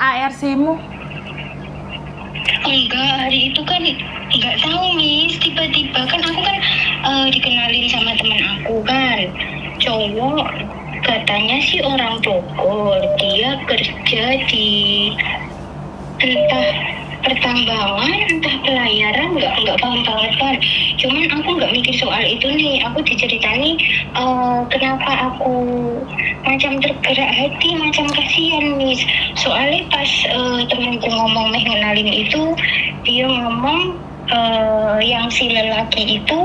ARC-mu? Enggak, hari itu kan nggak tahu Miss, tiba-tiba kan aku kan dikenalin sama teman aku kan, cowok, katanya sih orang Bogor, dia kerja di entah pertambangan, entah pelayaran, nggak paham banget kan. Cuman aku nggak mikir soal itu nih, aku diceritani kenapa aku macam tergerak hati, macam kasihan Miss. Soalnya pas temanku ngomong ngenalin itu, dia ngomong yang si lelaki itu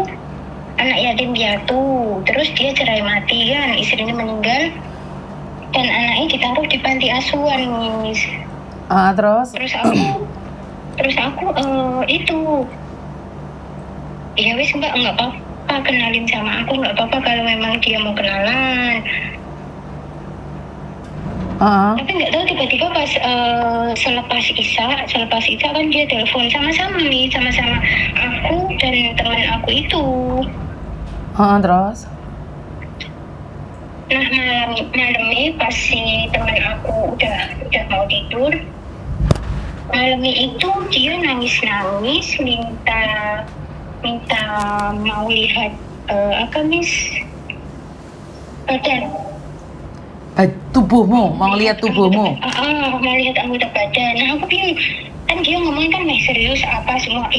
anak yatim piatu, terus dia cerai mati kan, istrinya meninggal dan anaknya ditaruh di panti asuhan Miss. Terus aku itu ya wis mbak, nggak apa-apa kenalin sama aku, nggak apa-apa kalau memang dia mau kenalan. Tapi nggak tahu tiba-tiba pas selepas Isya kan dia telepon sama-sama nih, sama-sama aku dan teman aku itu. Terus? Nah malamnya pas si teman aku udah mau tidur, malamnya itu dia nangis minta mau lihat apa Miss, badan. Tubuhmu, mau lihat tubuhmu? Mau lihat anggota badan. Nah aku bingung, kan dia ngomong kan meh serius apa semua.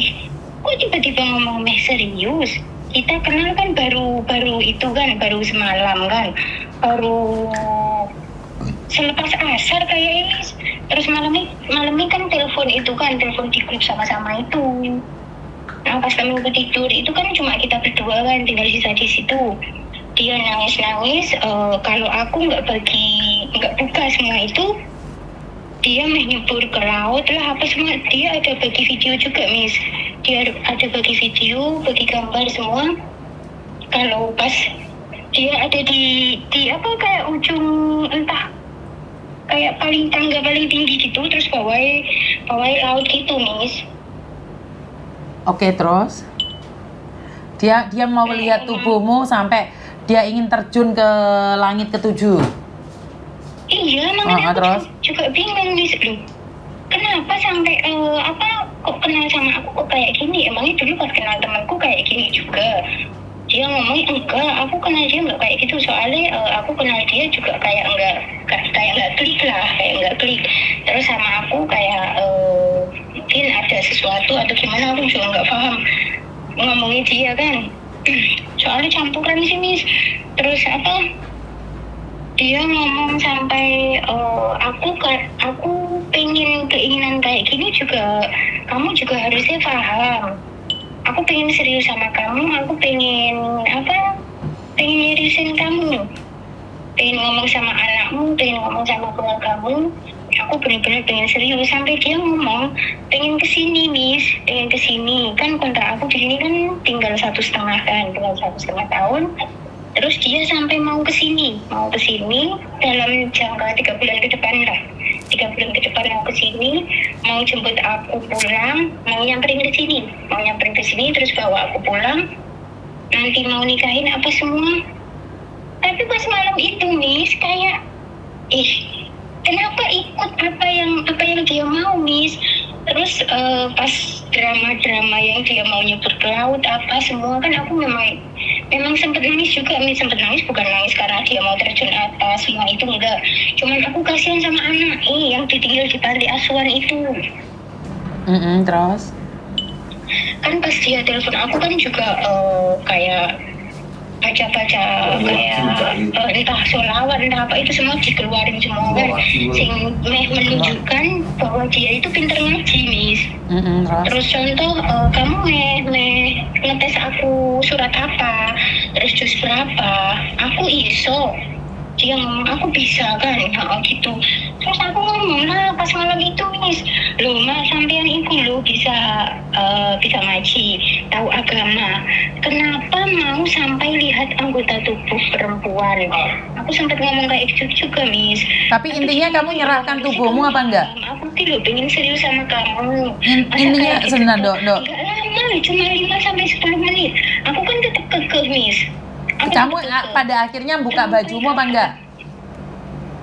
Kok tiba-tiba ngomong meh serius? Kita kenal kan baru itu kan, baru semalam kan, baru selepas asar kayaknya. Terus malamnya kan telepon di grup sama-sama itu. Nah pas kami tidur itu kan cuma kita berdua kan, tinggal sisa di situ. Dia nangis, kalau aku nggak buka semua itu, dia menyebur ke laut lah apa semua. Dia ada bagi video juga Miss, dia ada bagi video, bagi gambar semua. Kalau pas dia ada di apa kayak ujung entah kayak tangga paling tinggi gitu, terus bawah laut gitu Miss. Oke, terus dia mau melihat tubuhmu sampai dia ingin terjun ke langit ketujuh. Iya, makanya aku juga bingung Miss. Kenapa sampai kok kenal sama aku kok kayak gini? Emangnya dulu pas kenal temanku kayak gini juga? Dia ngomong enggak, aku kenal dia nggak kayak gitu. Soalnya aku kenal dia juga kayak nggak klik. Terus sama aku kayak mungkin ada sesuatu atau gimana, aku juga nggak paham ngomongin dia kan. Soalnya campuran sih Miss. Terus dia ngomong sampai aku pengen keinginan kayak gini juga, kamu juga harusnya paham. Aku pengen serius sama kamu, aku pengen seriusin kamu, pengen ngomong sama anakmu, pengen ngomong sama keluargamu. Aku benar-benar pengen serius. Sampai dia ngomong pengen kesini Miss, pengen kesini kan, kontrak aku di sini kan tinggal 1,5 tahun. Terus dia sampai mau kesini dalam jangka 3 bulan ke depan lah. 3 bulan ke depan mau kesini, mau jemput aku pulang, mau nyamperin ke sini, terus bawa aku pulang, nanti mau nikahin apa semua. Tapi pas malam itu Miss kayak kenapa ikut apa yang dia mau Miss. Terus pas drama yang dia mau nyebur ke laut apa semua kan, aku memang sempat nangis juga Miss. Sempat nangis, bukan nangis karena dia mau terjun atas semua itu, enggak. Cuman aku kasihan sama anak yang ditinggal di panti asuhan itu. Terus? Kan pas dia telepon aku kan juga kayak baca-baca kayak entah sholawat entah apa itu semua dikeluarin semua kan, sing menunjukkan bahwa dia itu pintar ngaji Miss. Terus contoh kamu ngetes aku surat apa, terus juz berapa, aku iso. Dia ngomong aku bisa kan, gitu. Terus aku ngomong lah pas malam itu Miss, loh mas sampean itu loh bisa ngaji, tahu agama, kenapa mau sampai lihat anggota tubuh perempuan? Aku sempat ngomong kayak gitu juga Miss. Tapi intinya kamu nyerahkan tubuhmu apa enggak? Aku tidak pengen serius sama kamu. Intinya sebentar dok. Enggak lama, cuma 5-10 menit. Aku kan tetap kekeh Miss. Kamu pada akhirnya buka bajumu apa enggak?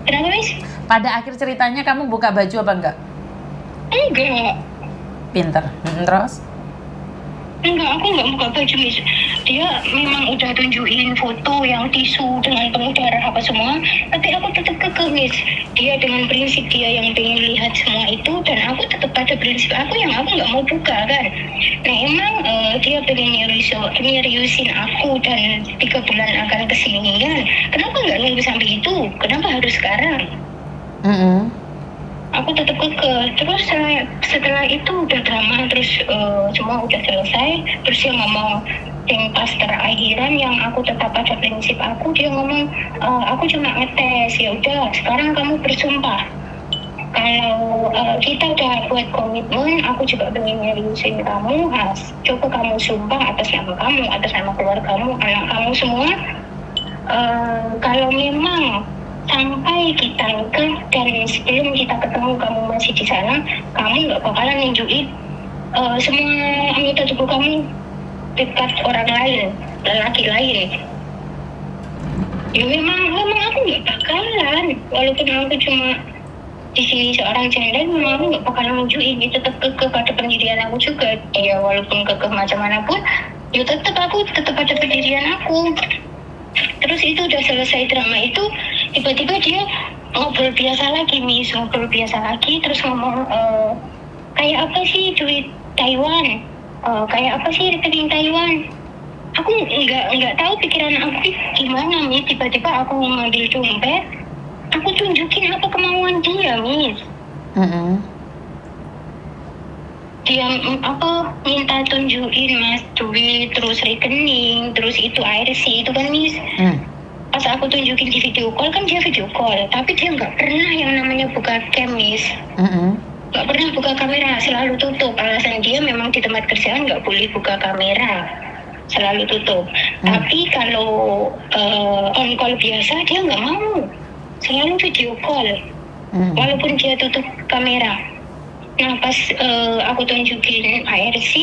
Kenapa Miss? Pada akhir ceritanya kamu buka baju apa enggak? Enggak. Pinter. Terus? Enggak, aku enggak buka baju, Miss. Dia memang udah tunjukin foto yang tisu dengan penuh darah apa semua, tapi aku tetap kekeh, Miss. Dia dengan prinsip dia yang pengen lihat semua itu, dan aku tetap pada prinsip aku yang aku nggak mau buka kan. Nah emang dia pengen nyeriusin aku dan 3 bulan akan kesini kan. Kenapa nggak nunggu sampai itu? Kenapa harus sekarang? Aku tetap kekeh. Terus setelah itu udah drama, terus semua udah selesai. Terus dia ngomong yang pas terakhiran yang aku tetap pada prinsip aku, dia ngomong aku cuma ngetes, ya udah sekarang kamu bersumpah kalau kita udah buat komitmen, aku juga pengen nyeriusin kamu, coba kamu sumpah atas nama kamu, atas nama keluargamu, anak kamu semua, kalau memang sampai kita nikah dan sebelum kita ketemu kamu masih di sana, kamu nggak bakalan nunjukin semua anggota tubuh kamu dekat orang lain, lelaki lain. Ya memang aku nggak bakalan, walaupun aku cuma di sini seorang janda, memang aku nggak bakalan nunjukin. Dia tetap kekeh pada pendirian aku juga. Ya walaupun kekeh macam mana pun, ya aku tetap pada pendirian aku. Terus itu udah selesai drama itu, tiba-tiba dia ngobrol biasa lagi, Miss, ngobrol biasa lagi, terus ngomong kayak apa sih duit Taiwan, kayak apa sih rekening Taiwan. Aku nggak tahu pikiran aku gimana, Miss. Tiba-tiba aku ngambil dompet, aku tunjukin apa kemauan dia, Miss. Dia minta tunjukin Mas duit, terus rekening, terus itu ARC itu kan, Miss. Pas aku tunjukin di video call, kan dia video call, tapi dia nggak pernah yang namanya buka cam, Miss. Nggak pernah buka kamera, selalu tutup. Alasan dia memang di tempat kerjaan nggak boleh buka kamera, selalu tutup. Tapi kalau on call biasa dia nggak mau, selalu video call, walaupun dia tutup kamera. Nah pas aku tunjukin ARC,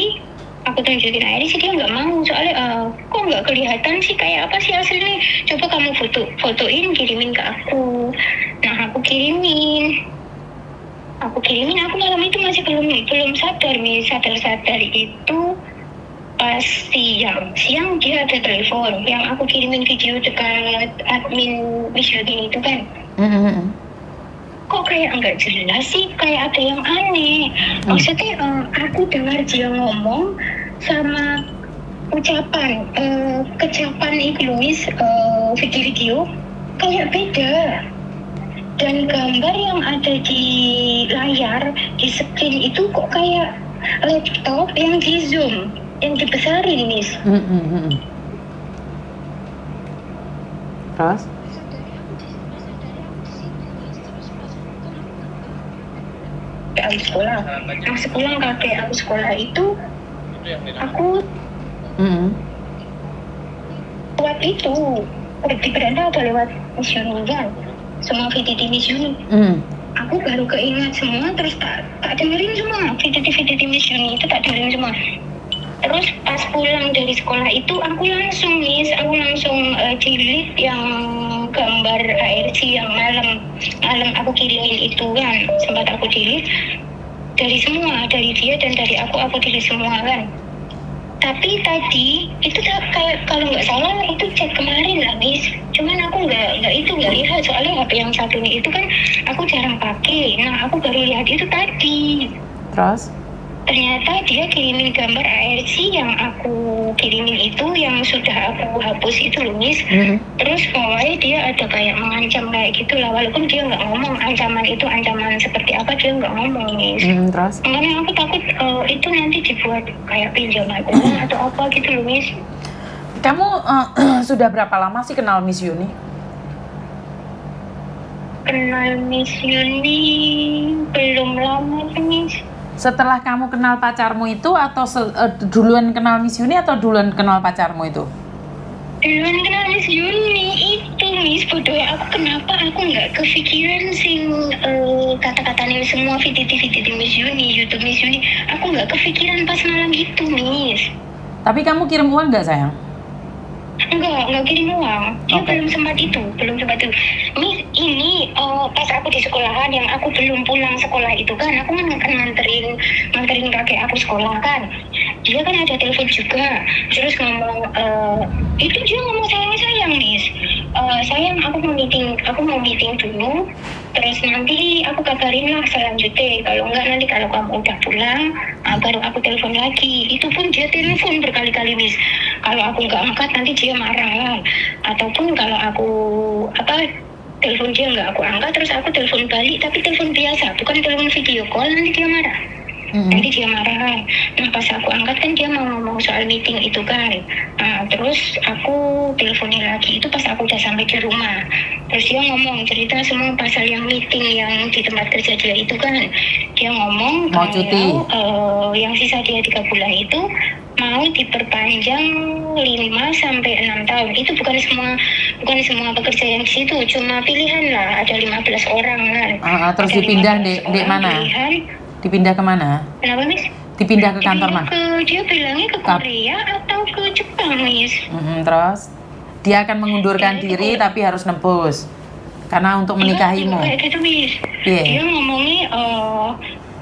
dia nggak mau, soalnya kok nggak kelihatan sih, kayak apa sih aslinya, coba kamu fotoin kirimin ke aku. Nah aku kirimin, aku malam itu masih belum sadar, Miss. Sadar itu pas siang dia ada telepon, yang aku kirimin video dekat admin Miss Yudin itu kan. Kok kayak nggak jelas sih, kayak ada yang aneh. Maksudnya aku dengar dia ngomong sama ucapan kecapan itu, Miss, video-video kayak beda. Dan gambar yang ada di layar, di screen itu kok kayak laptop yang di zoom, yang dibesarin, Miss. Terus? Aku sekolah, kakek aku sekolah itu, aku lewat itu, di beranda ada lewat Miss Yuni kan, semua VTT Miss Yuni. Aku baru keingat semua, terus tak dengerin semua VTT Miss Yuni itu, tak dengerin semua. Terus pas pulang dari sekolah itu aku langsung, Miss, delete yang gambar ARC yang malam aku kirimin itu kan, sempat aku delete dari semua, dari dia dan dari aku delete semua kan. Tapi tadi itu kayak kalau nggak salah itu chat kemarin lah, Miss. Cuman aku nggak lihat, soalnya HP yang satunya itu kan aku jarang pakai. Nah aku baru lihat itu tadi. Terus? Ternyata dia kirimin gambar ARC yang aku kirimin itu, yang sudah aku hapus itu, loh, Miss. Terus pokoknya dia ada kayak mengancam kayak gitu lah, walaupun dia nggak ngomong ancaman itu ancaman seperti apa, dia nggak ngomong, Miss. Terus? Makanya aku takut itu nanti dibuat kayak pinjaman uang atau apa gitu, loh, Miss. Kamu sudah berapa lama sih kenal Miss Yuni? Kenal Miss Yuni belum lama sih, Miss. Setelah kamu kenal pacarmu itu, atau duluan kenal Miss Yuni, atau duluan kenal pacarmu itu? Duluan kenal Miss Yuni itu, Miss. Bodoh ya aku, kenapa aku nggak kepikiran sing kata-katanya semua VTT Miss Yuni, YouTube Miss Yuni. Aku nggak kepikiran pas malam itu, Miss. Tapi kamu kirim uang nggak, sayang? Enggak kirim uang. Dia belum sempat itu. Miss, ini pas aku di sekolahan yang aku belum pulang sekolah itu kan, aku kan nganterin kakek aku sekolah kan. Dia kan ada telepon juga, terus ngomong itu dia ngomong sayang Miss. Sayang, aku mau meeting dulu. Terus nanti aku kabarin lah selanjutnya. Kalau enggak nanti kalau kamu udah pulang, baru aku telepon lagi. Itu pun dia telepon berkali-kali Miss. Kalau aku nggak angkat nanti dia marah lah. Ataupun kalau aku telepon dia nggak aku angkat, terus aku telepon balik, tapi telepon biasa, bukan telepon video call, nanti dia marah. Nanti dia marah. Nah pas aku angkat kan dia mau ngomong soal meeting itu kan. Nah, terus aku teleponin lagi itu pas aku udah sampai di rumah. Terus dia ngomong cerita semua pasal yang meeting yang di tempat kerja dia itu kan. Dia ngomong Mau cuti. yang sisa dia 3 bulan itu mau diperpanjang 5 sampai 6 tahun. Itu bukan semua pekerja yang di situ, cuma pilihan lah, ada 15 orang kan. Terus Ada dipindah 15 di orang mana? Pilihan. Dipindah kemana? Kenapa Miss? Dipindah ke kantor mana? Dia bilangnya ke Korea atau ke Jepang Miss. Terus dia akan mengundurkan diri tapi harus nebus karena untuk menikahimu. Kayak gitu Miss. Yeah. Dia ngomongnya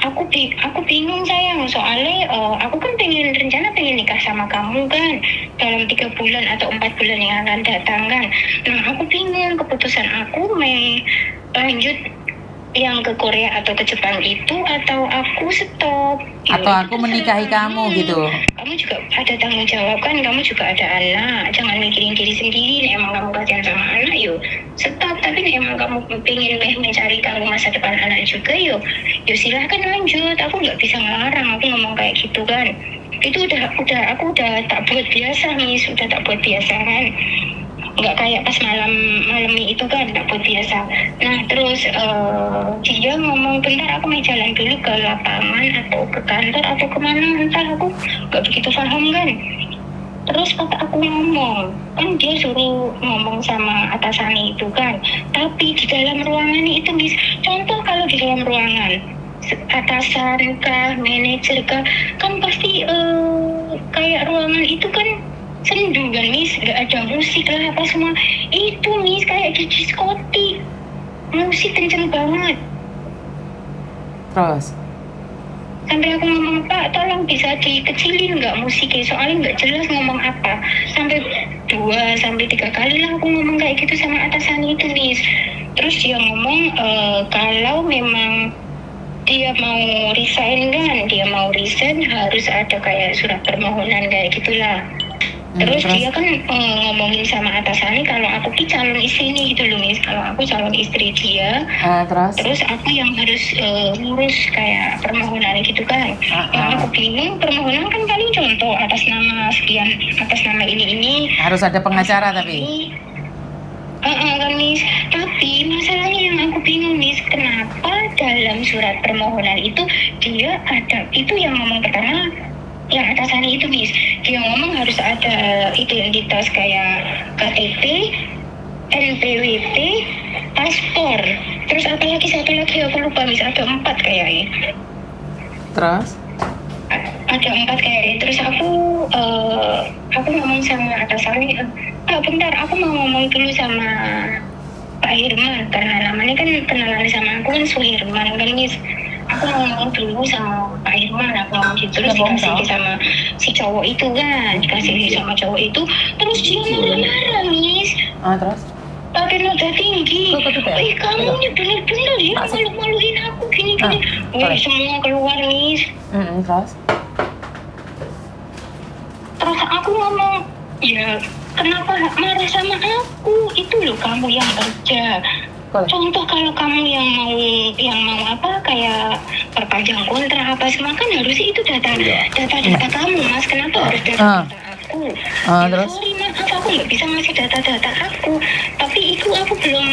aku bingung sayang, soalnya aku kan pengen nikah sama kamu kan dalam 3 bulan atau 4 bulan yang akan datang kan. Nah aku bingung keputusan aku lanjut yang ke Korea atau ke Jepang itu, atau aku stop atau aku menikahi kamu gitu. Kamu juga ada tanggung jawab kan, kamu juga ada anak, jangan mikirin diri sendiri. Emang kamu kasihan sama anak yuk stop, tapi emang kamu pengen mencari tahu masa depan anak juga yuk silahkan lanjut. Aku nggak bisa ngelarang, aku ngomong kayak gitu kan. Itu aku udah tak buat biasa Miss, udah tak buat biasa kan, nggak kayak pas malam itu kan, tak buat biasa. Nah terus dia ngomong bentar aku mau jalan dulu ke lapangan atau ke kantor atau kemana, entah, aku nggak begitu paham kan. Terus pas aku ngomong kan dia suruh ngomong sama atasannya itu kan, tapi di dalam ruangan itu Miss, contoh kalau di dalam ruangan atasan kah, manajer kah, kan pasti kayak ruangan itu kan sendu kan Miss, nggak ada musik lah apa semua itu Miss, kayak di diskotik, musik kenceng banget. Terus Sampai aku ngomong, Pak tolong bisa dikecilin nggak musiknya, soalnya nggak jelas ngomong apa. Sampai 2-3 kali lah aku ngomong kayak gitu sama atasan itu Miss. Terus dia ngomong kalau memang dia mau resign harus ada kayak surat permohonan kayak gitulah. Terus dia kan ngomongin sama atasannya kalau aku calon istri nih gitu loh Miss, kalau aku calon istri dia. Terus aku yang harus ngurus kayak permohonan gitu kan. Yang aku bingung, permohonan kan paling contoh atas nama sekian, atas nama ini harus ada pengacara tapi kan Miss. Tapi masalahnya yang aku bingung Miss, kenapa dalam surat permohonan itu dia ada, itu yang ngomong pertama yang atasannya itu Miss, dia ngomong harus ada identitas kayak KTP, NPWP, paspor, terus apa lagi satu lagi aku lupa Miss, ada 4 kayaknya. Terus Ada 4 kayaknya. Terus aku ngomong sama atasannya, bentar aku mau ngomong dulu sama Pak Hirman, karena namanya kan kenalan sama aku kan Suhirman kan Miss. Aku mau ngomong dulu sama Pak Irman, aku ngomong gitu, terus dikasih sama si cowok itu kan, dikasih sama cowok itu, terus dia marah-marah Miss. Terus pakai nada tinggi. Kamu ini bener-bener ya malu-maluin aku gini-gini. Semua keluar Miss. Terus aku ngomong, ya kenapa marah sama aku? Itu loh kamu yang kerja. Contoh kalau kamu yang mau apa kayak perpanjang kontrak apa semua kan harusnya itu data kamu Mas, kenapa harus data aku? Terus? Sorry maaf aku nggak bisa ngasih data aku, tapi itu aku belum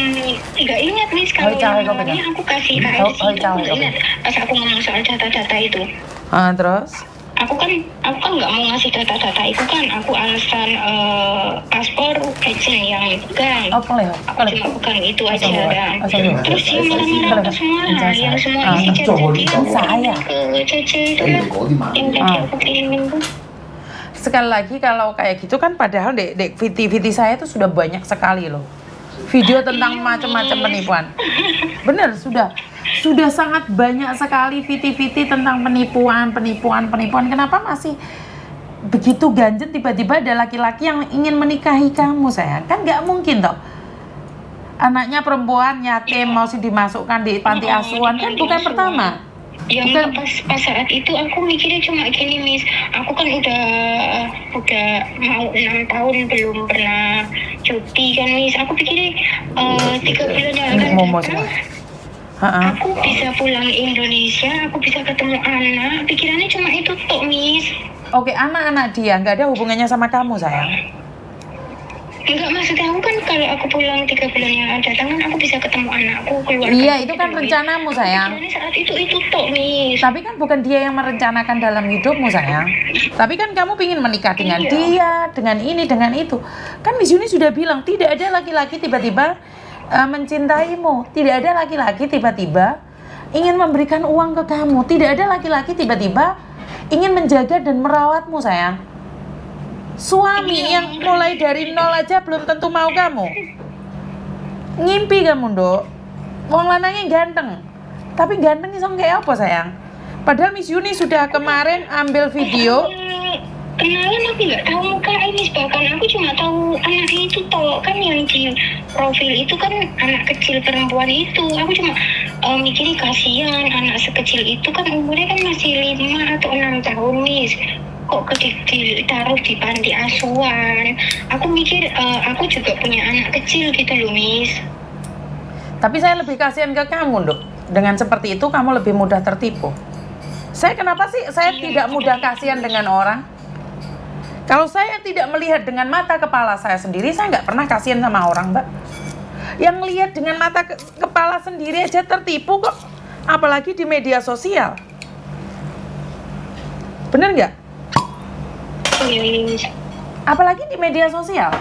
nggak ingat Miss, kalau namanya aku kasih KRC itu aku nggak ingat pas aku ngomong soal data itu. Terus Aku kan nggak mau ngasih data itu kan, aku alasan paspor agent yang itu kan. Aku cuma pegang itu aja kan. Terus dia marah-marah apa semua, yang semua isi chat-chatnya ke Cece itu lah, yang tadi aku kirimin tuh. Sekali lagi kalau kayak gitu kan padahal dek VT saya itu sudah banyak sekali loh. video tentang macam-macam penipuan. Bener, sudah sangat banyak sekali viti-viti tentang penipuan. Kenapa masih begitu ganjet tiba-tiba ada laki-laki yang ingin menikahi kamu, sayang? Kan nggak mungkin toh. Anaknya perempuan yatim mau dimasukkan di panti asuhan, kan bukan pertama. Ya pas saat itu aku mikirnya cuma gini, Miss. Aku kan udah mau 6 tahun belum pernah cuti kan, Miss. Aku pikirnya 3 bulan yang akan datang aku bisa pulang Indonesia, aku bisa ketemu anak. Pikirannya cuma itu toh, Miss. Oke, anak-anak dia nggak ada hubungannya sama kamu, sayang? Enggak, maksud aku kan kalau aku pulang 3 bulan yang akan datang kan aku bisa ketemu anakku, keluarga. Iya, itu kan rencanamu, sayang. Saat itu toh, Miss. Tapi kan bukan dia yang merencanakan dalam hidupmu, sayang. Tapi kan kamu ingin menikah dengan dia, dengan ini, dengan itu. Kan Miss Yuni sudah bilang tidak ada laki-laki tiba-tiba mencintaimu. Tidak ada laki-laki tiba-tiba ingin memberikan uang ke kamu. Tidak ada laki-laki tiba-tiba ingin menjaga dan merawatmu, sayang. Suami yang mulai dari nol aja belum tentu mau kamu. Ngimpi kamu, Nduk. Wong lanangnya ganteng. Tapi ganteng iso kayak apa, sayang? Padahal Miss Yuni sudah kemarin ambil video. Kenalan aku nggak tahu muka ini, bahkan aku cuma tahu anaknya itu toh, kan yang di profil itu kan anak kecil perempuan itu. Aku cuma mikirnya kasihan anak sekecil itu kan umurnya kan masih 5 atau 6 tahun, Miss. Kok ditaruh di panti asuhan. Aku mikir aku juga punya anak kecil gitu loh, Miss. Tapi saya lebih kasihan ke kamu, Nduk. Dengan seperti itu kamu lebih mudah tertipu. Kenapa sih saya tidak mudah kasihan dengan orang? Kalau saya tidak melihat dengan mata kepala saya sendiri, saya nggak pernah kasihan sama orang, Mbak. Yang lihat dengan mata kepala sendiri aja tertipu kok. Apalagi di media sosial. Bener nggak? Apalagi di media sosial.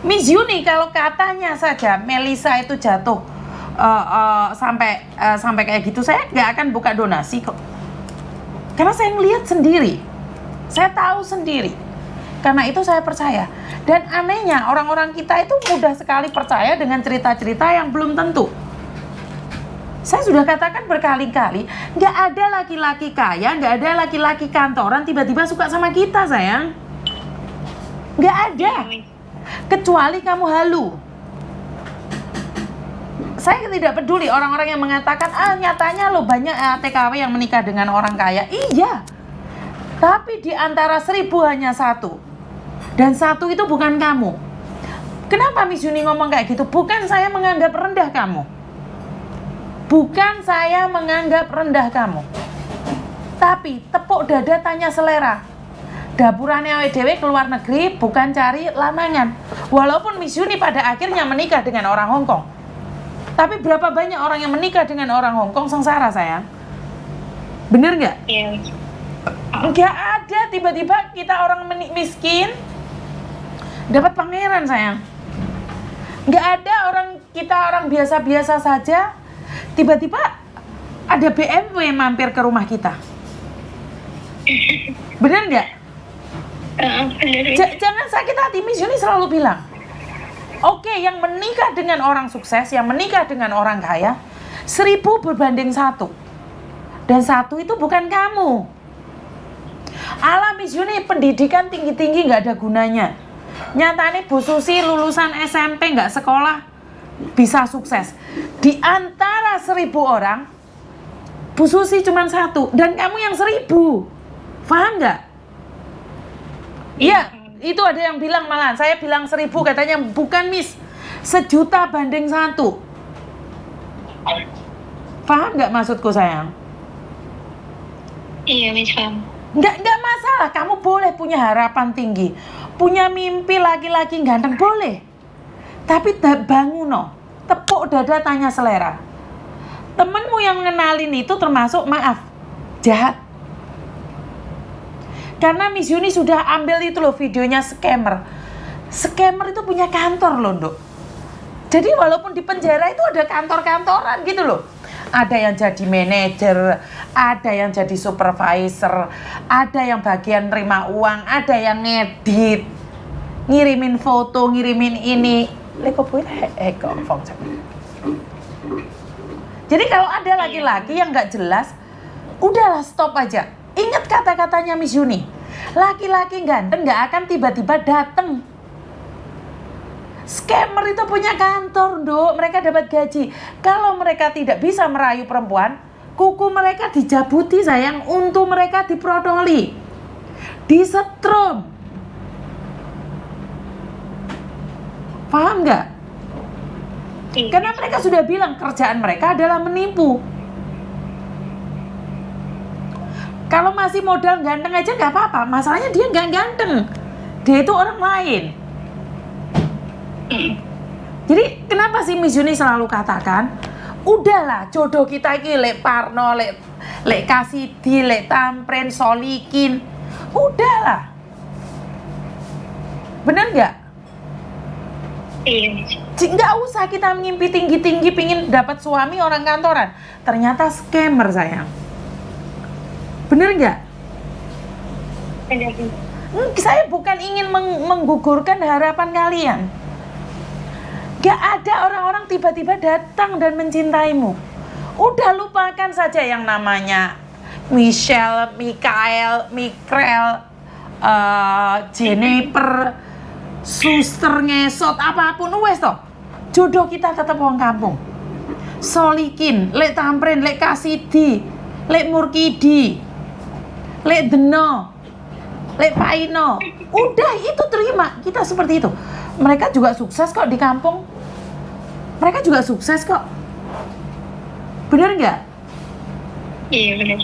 Miss Yuni kalau katanya saja Melisa itu jatuh sampai kayak gitu, saya nggak akan buka donasi kok. Karena saya ngelihat sendiri, saya tahu sendiri. Karena itu saya percaya. Dan anehnya orang-orang kita itu mudah sekali percaya dengan cerita-cerita yang belum tentu. Saya sudah katakan berkali-kali, nggak ada laki-laki kaya, nggak ada laki-laki kantoran tiba-tiba suka sama kita, sayang. Nggak ada. Kecuali kamu halu. Saya tidak peduli orang-orang yang mengatakan, nyatanya lo banyak TKW yang menikah dengan orang kaya. Iya. Tapi di antara 1000 hanya 1. Dan 1 itu bukan kamu. Kenapa Miss Yuni ngomong kayak gitu? Bukan saya menganggap rendah kamu. Bukan saya menganggap rendah kamu. Tapi tepuk dada tanya selera. Dapurannya awake dhewe ke luar negeri bukan cari lanangan. Walaupun Miss Yuni pada akhirnya menikah dengan orang Hong Kong. Tapi berapa banyak orang yang menikah dengan orang Hong Kong sengsara, sayang? Bener nggak? Iya. Nggak ada tiba-tiba kita orang miskin dapat pangeran, sayang. Nggak ada orang biasa-biasa saja tiba-tiba ada BMW mampir ke rumah kita. Bener nggak? Jangan sakit hati. Miss Yuni selalu bilang, oke, yang menikah dengan orang sukses, yang menikah dengan orang kaya 1000 berbanding 1. Dan 1 itu bukan kamu. Ala Miss Yuni pendidikan tinggi-tinggi nggak ada gunanya. Nyatanya Bu Susi lulusan SMP nggak sekolah bisa sukses. Di antara 1000 orang, Bu Susi cuma 1 dan kamu yang 1000. Paham nggak? Iya, itu ada yang bilang malah, saya bilang 1000 katanya bukan Miss, 1.000.000 banding 1. Paham nggak maksudku, sayang? Iya, Miss, paham. Nggak masalah, kamu boleh punya harapan tinggi, punya mimpi laki-laki ganteng, boleh. Tapi bangun, tepuk dada tanya selera. Temenmu yang ngenalin itu termasuk, maaf, jahat. Karena Miss Yuni sudah ambil itu loh videonya scammer. Scammer itu punya kantor loh, Nduk. Jadi walaupun di penjara itu ada kantor-kantoran gitu loh. Ada yang jadi manajer, ada yang jadi supervisor, ada yang bagian terima uang, ada yang ngedit, ngirimin foto, ngirimin ini. Jadi kalau ada laki-laki yang nggak jelas, udahlah stop aja. Ingat kata-katanya Miss Yuni. Laki-laki ganteng nggak akan tiba-tiba datang. Scammer itu punya kantor, Nduk. Mereka dapat gaji. Kalau mereka tidak bisa merayu perempuan, kuku mereka dijabuti sayang, untuk mereka diprodoli, disetrum. Paham nggak? Karena mereka sudah bilang kerjaan mereka adalah menipu. Kalau masih modal ganteng aja nggak apa-apa. Masalahnya dia nggak ganteng. Dia itu orang lain. Jadi kenapa sih Miss Yuni selalu katakan, udahlah jodoh kita ini lek Parno, lek Kasidi, lek Tampren, Solikin, udahlah. Bener nggak? Nggak usah kita mimpi tinggi-tinggi pingin dapat suami orang kantoran. Ternyata scammer sayang. Bener nggak? Saya bukan ingin menggugurkan harapan kalian. Gak ada orang-orang tiba-tiba datang dan mencintaimu. Udah lupakan saja yang namanya Michelle, Mikael, Mikrel, Jennifer, suster ngesot, apapun wes toh. Jodoh kita tetap wong kampung. Solikin, lek Tampren, lek Kasidi, lek Murkidi, lek Deno, lek Paino. Udah itu terima, kita seperti itu. Mereka juga sukses kok di kampung. Mereka juga sukses kok. Bener nggak? Iya benar.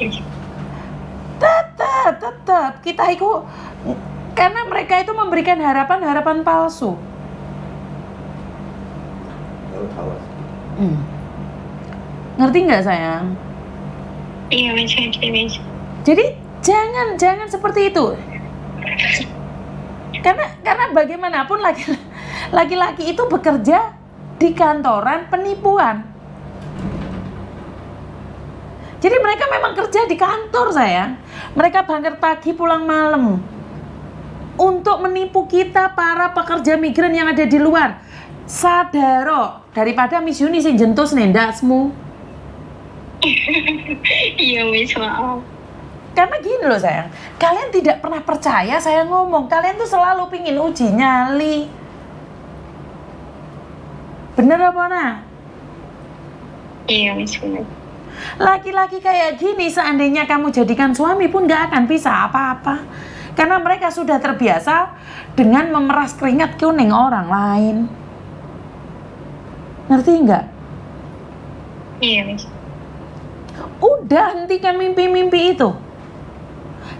Tetap kita itu, karena mereka itu memberikan harapan palsu. Ngerti nggak sayang? Iya mengerti. Jadi jangan seperti itu. Karena bagaimanapun laki-laki itu bekerja di kantoran penipuan. Jadi mereka memang kerja di kantor sayang. Mereka berangkat pagi pulang malam untuk menipu kita para pekerja migran yang ada di luar. Sadaro daripada Miss Yuni sing jentus nendasmu. Iya wis maaf. Karena gini loh sayang, kalian tidak pernah percaya saya ngomong. Kalian tuh selalu pingin uji nyali. Bener apa nah? Iya benar. Laki-laki kayak gini seandainya kamu jadikan suami pun gak akan bisa apa-apa. Karena mereka sudah terbiasa dengan memeras keringat kuning orang lain. Ngerti nggak? Iya Miss. Udah hentikan mimpi-mimpi itu.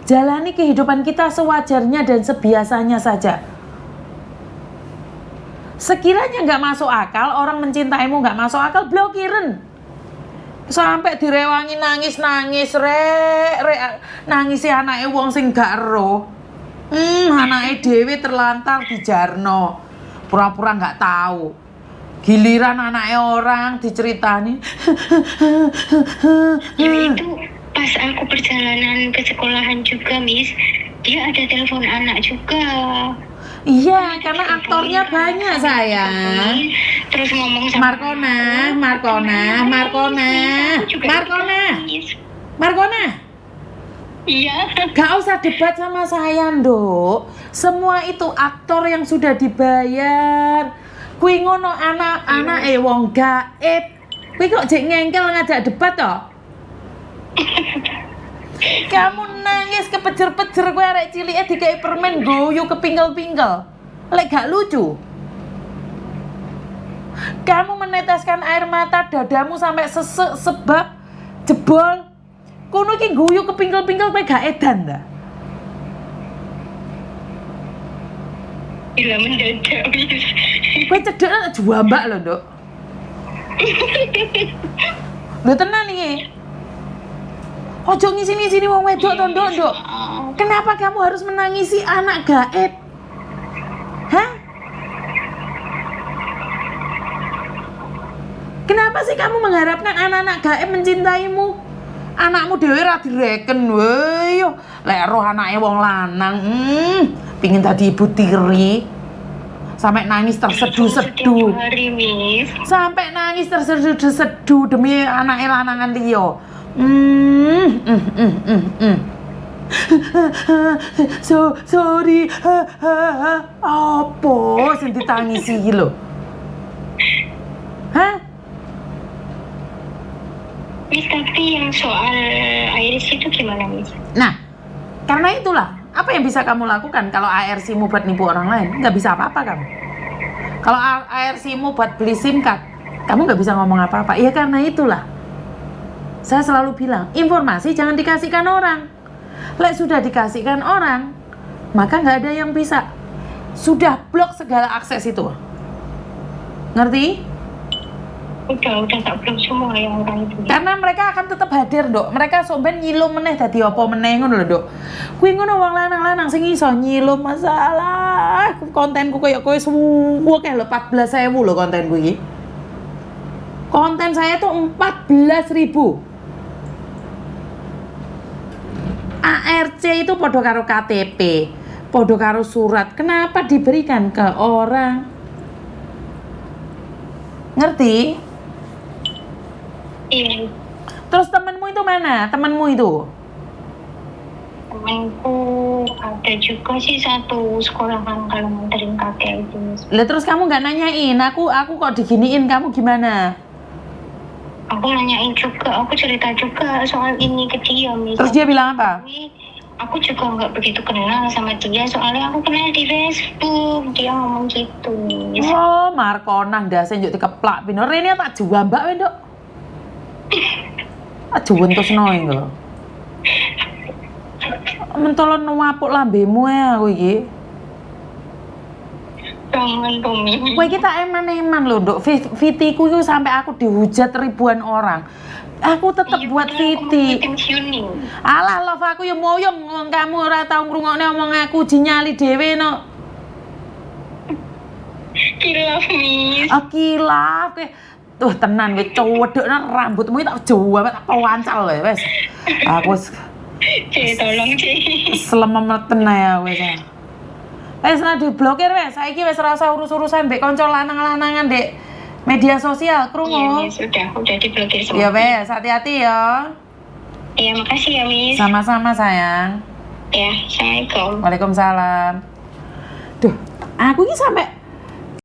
Jalani kehidupan kita sewajarnya dan sebiasanya saja. Sekiranya nggak masuk akal, orang mencintaimu nggak masuk akal, blokirin. Sampai direwangi nangis, nangisi anake wong sing gak ero. Anake dhewe terlantar di jarno. Pura-pura nggak tahu. Giliran anaknya orang diceritani. Ya itu pas aku perjalanan ke sekolahan juga Miss, dia ada telepon anak juga. Iya, karena aktornya banyak sayang. Terus ngomong sama Markona. Iya. Gak usah debat sama saya, Nduk. Semua itu aktor yang sudah dibayar. Kuwi ngono anak-anak wong gaib. Kuwi kok jek ngengkel ngajak debat toh? Kamu nangis kepejer-pejer kowe arek cilike dikai permen guyu kepingkel-pingkel. Lek gak lucu. Kamu meneteskan air mata dadamu sampai sesek sebab jebol. Kono iki guyu kepingkel-pingkel kowe gak edan ta? Gila mendadak. Kowe cedek juambak lho, Nduk. Lho tenan iki. Ojo ngisi-ngisi wong wedok to, Nduk. Kenapa kamu harus menangisi anak gaib? Hah? Kenapa sih kamu mengharapkan anak-anak gaib mencintaimu? Anakmu dhewe ra direken wae yo. Lek roh anake wong lanang, pingin dadi ibu tiri. Sampai nangis Setiap terseduh-seduh. hari, Miss. Sampai nangis terseduh-seduh demi anak lanangan Leo. Sorry. Apa sing ditangisi iki lho? Hah? Miss, tapi yang soal Iris itu gimana, Miss? Nah, karena itulah, apa yang bisa kamu lakukan kalau ARC-mu buat nipu orang lain? Nggak bisa apa-apa kamu. Kalau ARC-mu buat beli SIM card, kamu nggak bisa ngomong apa-apa. Ya karena itulah, saya selalu bilang, informasi jangan dikasihkan orang. Lek sudah dikasihkan orang, maka nggak ada yang bisa. Sudah blok segala akses itu. Ngerti? Udah tak belum semua yang orang itu. Karena mereka akan tetap hadir, Dok. Mereka somben nyilum meneh dadi apa meneh ngono lho, Dok. Kuwi ngono wong lanang-lanang sing iso nyilum masalah. Kontenku koyo kowe suwuk lho 14.000 lho kontenku iki. Konten saya tuh 14.000. ARC itu podo karo KTP, podo karo surat. Kenapa diberikan ke orang? Ngerti? Iya, Terus temenmu itu mana? Temenmu itu? temanku ada juga sih satu sekolahan kalau nganterin kakek itu, Miss. Lah terus kamu nggak nanyain, aku kok diginiin, kamu gimana? Aku nanyain juga, aku cerita juga soal ini ke dia, Miss. Terus dia bilang apa? Tapi aku juga nggak begitu kenal sama dia, soalnya aku kenal di Facebook. Dia ngomong gitu, Miss. Oh, Markonang ndase njuk dikeplak pino. Rene tak jambak wae, Nduk. Aja wentusno iki lho. Mentolon nuwapuk lambemu ya aku iki. Jangan dong, Miss. Kowe iki tak eman-eman lho, Nduk. Vitiku itu sampai aku dihujat ribuan orang. Aku tetep Iya, buat padahal aku Viti. mau pensiunin. Alah, love aku ya moyong wong kamu ora tau ngrungokne omong aku jinyali dhewe no. Kilaf, Miss. Oh, kilaf kowe. Tuh tenan kowe cowedokno rambutmu iki tak jawa tak pancal kowe wis. Aku wis Cek, tolong, Cek. slememeten ae wis. Wis lah diblokir wis. Saiki wis ora usah urus-urusan mbek kanca lanang-lanangan Dek. Media sosial, Iya, krungu. Miss, udah diblokir semua. Ya wes, hati-hati ya. Iya, makasih ya, Miss. Sama-sama sayang. Ya, Assalamualaikum. Waalaikumsalam. Duh, aku ini sampai